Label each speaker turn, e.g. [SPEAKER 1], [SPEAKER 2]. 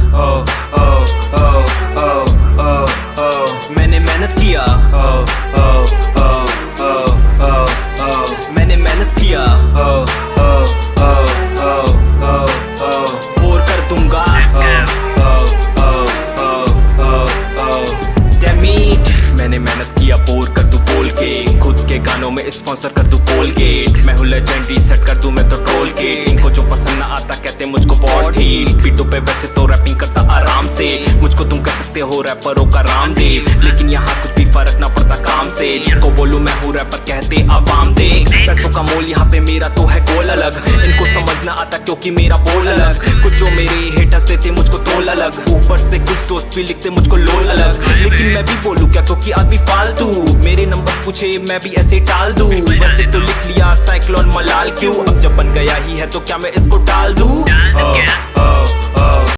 [SPEAKER 1] ओ ओ ओ ओ ओ ओ मैंने मेहनत किया, ओ ओ ओ ओ ओ ओ मैंने मेहनत किया, ओ ओ ओ ओ ओ ओ और कर दूंगा, ओ ओ ओ ओ ओ डैम इट। मैंने मेहनत किया, बोर कर दूं बोल के, खुद के गानों में स्पॉन्सर कर दूं कोलगेट। मैं हूँ लेजेंडरी, सेट कर दूं मैं तो ट्रोल के, इनको जो पसंद ना आता कहते मुझको बहुत ही। बीटों पे वैसे तो रैपिंग करता आराम से, मुझको तुम कह सकते हो रैपरों का रामदेव, लेकिन यहाँ कुछ भी फर्क ना पड़ता काम से। जिसको बोलूं मैं हूँ रैपर कहते आवाम देख, पैसों का मोल यहाँ पे मेरा तो है गोल अलग, इनको समझ ना आता क्योंकि मेरा बोल अलग। कुछ जो मेरे हेटर्स देते मुझको तोल अलग, ऊपर से कुछ दोस्त भी लिखते मुझको लोल अलग, लेकिन मैं भी बोलूं क्या क्योंकि आदमी फालतू। मेरे नंबर पूछे मैं भी ऐसे टाल दूं, वैसे तो लिख लिया साइक्लोन मलाल क्यों, अब जब बन गया ही है तो क्या मैं इसको टाल दूं।